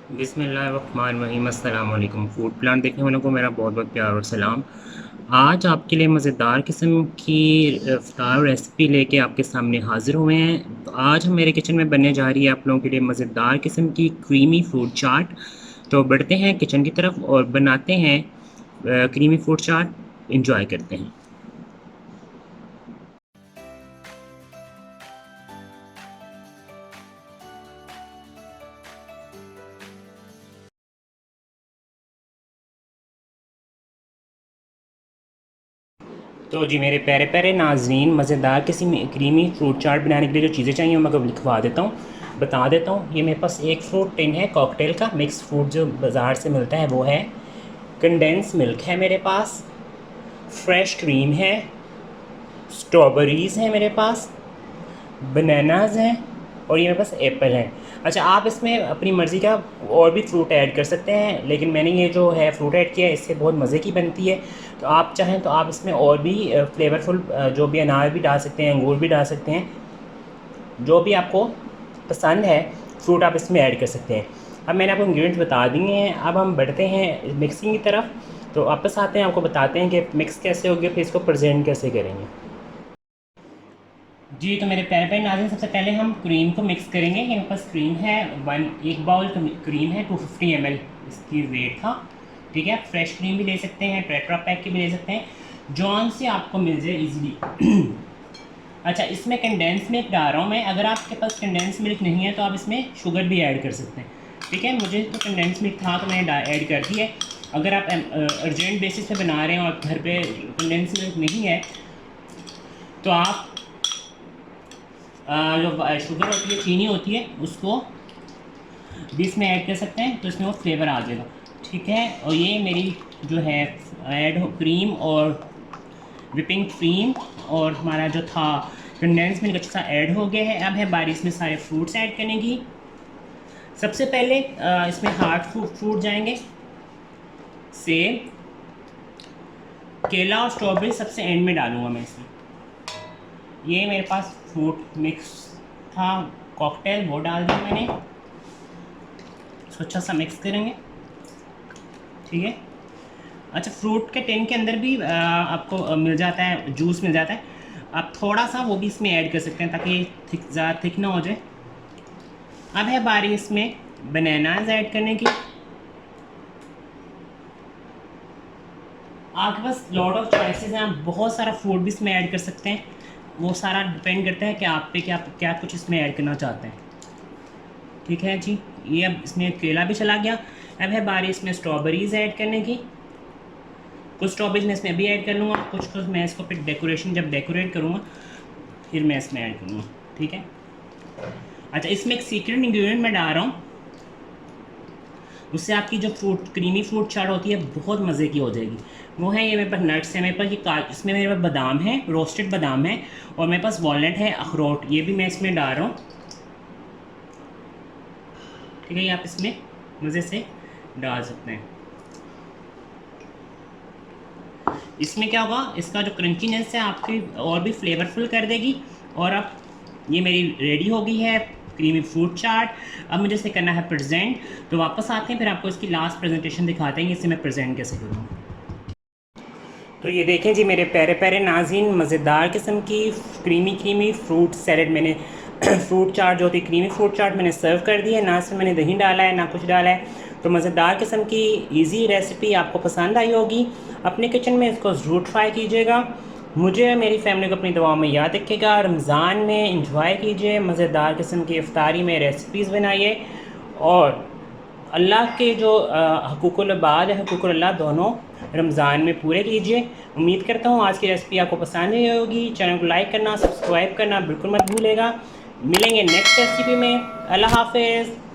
बिस्मिल्लाहिर्रहमानिर्रहीम। अस्सलाम वालेकुम। फूड प्लांट देखने वालों को मेरा बहुत बहुत प्यार और सलाम। आज आपके लिए मज़ेदार किस्म की इफ्तार रेसिपी लेके आपके सामने हाज़िर हुए हैं। तो आज हम मेरे किचन में बनने जा रही है आप लोगों के लिए मज़ेदार किस्म की क्रीमी फ्रूट चाट। तो बढ़ते हैं किचन की तरफ और बनाते हैं क्रीमी फ्रूट चाट। इंजॉय करते हैं। तो जी मेरे प्यारे प्यारे नाज़रीन, मज़ेदार किसी क्रीमी फ्रूट चाट बनाने के लिए जो चीज़ें चाहिए मैं आपको लिखवा देता हूँ, बता देता हूँ। ये मेरे पास एक फ्रूट टिन है कॉकटेल का, मिक्स फ्रूट जो बाज़ार से मिलता है वो है। कंडेंस मिल्क है मेरे पास, फ्रेश क्रीम है, स्ट्रॉबेरीज़ है मेरे पास, बनानाज़ हैं और ये मेरे पास एप्पल है। अच्छा, आप इसमें अपनी मर्ज़ी का और भी फ्रूट ऐड कर सकते हैं, लेकिन मैंने ये जो है फ्रूट ऐड किया है इससे बहुत मज़े की बनती है। तो आप चाहें तो आप इसमें और भी फ्लेवरफुल जो भी अनार भी डाल सकते हैं, अंगूर भी डाल सकते हैं, जो भी आपको पसंद है फ्रूट आप इसमें ऐड कर सकते हैं। अब मैंने आपको इंग्रेडिएंट्स बता दिए हैं, अब हम बढ़ते हैं मिक्सिंग की तरफ। तो वापस आते हैं, आपको बताते हैं कि मिक्स कैसे होगी, फिर इसको प्रेजेंट कैसे करेंगे। जी तो मेरे प्यारे प्यारे नाज़रीन, सबसे पहले हम क्रीम को मिक्स करेंगे। मेरे पास क्रीम है एक बाउल क्रीम है, 250 ml इसकी वेट था। ठीक है, फ्रेश क्रीम भी ले सकते हैं, टेट्रा पैक की भी ले सकते हैं, जॉन से आपको मिल जाए इजीली। अच्छा, इसमें कंडेंस मिल्क डाल रहा हूँ मैं। अगर आपके पास कंडेंस मिल्क नहीं है तो आप इसमें शुगर भी ऐड कर सकते हैं। ठीक है, मुझे तो कंडेंस मिल्क था तो मैंने ऐड कर दी है। अगर आप अर्जेंट बेसिस पे बना रहे हैं और घर पे कंडेंस मिल्क नहीं है तो आप जो शुगर होती है, चीनी होती है, उसको भी इसमें ऐड कर सकते हैं, तो इसमें वो फ्लेवर आ जाएगा। ठीक है, और ये मेरी जो है ऐड हो क्रीम और विपिंग क्रीम और हमारा जो था कंडेंस मिल्क अच्छा सा ऐड हो गया है। अब है बारी इसमें सारे फ्रूट्स ऐड करने की। सबसे पहले इसमें हार्ड फ्रूट जाएंगे, सेब, केला और स्ट्रॉबेरी सबसे एंड में डालूंगा मैं इसमें। ये मेरे पास फ्रूट मिक्स था कॉकटेल, वो डाल दिया मैंने। इसको अच्छा सा मिक्स करेंगे। ठीक है। अच्छा, फ्रूट के टिन के अंदर भी आपको मिल जाता है, जूस मिल जाता है। आप थोड़ा सा वो भी इसमें ऐड कर सकते हैं ताकि ज़्यादा थिक ना हो जाए। अब है बारी इसमें बनानाज ऐड करने की। आपके पास लॉट ऑफ चॉइसेस हैं, आप बहुत सारा फ्रूट भी इसमें ऐड कर सकते हैं। वो सारा डिपेंड करता है कि आप पे क्या क्या कुछ इसमें ऐड करना चाहते हैं। ठीक है जी, ये अब इसमें केला भी चला गया। अब है बारी इसमें स्ट्रॉबेरीज़ ऐड करने की। कुछ स्ट्रॉबेरीज मैं इसमें अभी ऐड कर लूँगा, कुछ मैं इसको फिर डेकोरेशन जब डेकोरेट करूँगा फिर मैं इसमें ऐड करूँगा। ठीक है। अच्छा, इसमें एक सीक्रेट इंग्रेडिएंट मैं डाल रहा हूँ, उससे आपकी जो फ्रूट क्रीमी फ्रूट चाट होती है बहुत मज़े की हो जाएगी। वो है, ये मेरे पास नट्स है, मेरे पास ये इसमें मेरे पास बादाम है, रोस्टेड बादाम है, और मेरे पास वॉलनट है, अखरोट, ये भी मैं इसमें डाल रहा हूँ। ठीक है, ये आप इसमें मज़े से डाल सकते हैं। इसमें क्या होगा, इसका जो क्रंचीनेस है आपकी और भी फ्लेवरफुल कर देगी। और अब ये मेरी रेडी हो गई है क्रीमी फ्रूट चाट। अब मुझे इसे करना है प्रेजेंट। तो वापस आते हैं, फिर आपको इसकी लास्ट प्रेजेंटेशन दिखाते हैं कि इसे मैं प्रेजेंट कैसे करूँ। तो ये देखें जी मेरे प्यारे प्यारे नाज़रीन, मज़ेदार किस्म की क्रीमी फ्रूट सैलेड मैंने फ्रूट चाट जो होती है क्रीमी फ्रूट चाट मैंने सर्व कर दी है। ना इसमें मैंने दही डाला है ना कुछ डाला है। तो मज़ेदार किस्म की इजी रेसिपी आपको पसंद आई होगी। अपने किचन में इसको ज़रूर ट्राई कीजिएगा। मुझे मेरी फैमिली को अपनी दुआओं में याद रखिएगा। रमज़ान में इंजॉय कीजिए, मज़ेदार किस्म की इफ्तारी में रेसिपीज़ बनाइए, और अल्लाह के जो हकूक़ुल इबाद है, हकूक़ुल अल्लाह, दोनों रमज़ान में पूरे कीजिए। उम्मीद करता हूँ आज की रेसिपी आपको पसंद आई होगी। चैनल को लाइक करना, सब्सक्राइब करना बिल्कुल मत भूलेगा। मिलेंगे नेक्स्ट रेसिपी में। अल्लाह हाफ़िज़।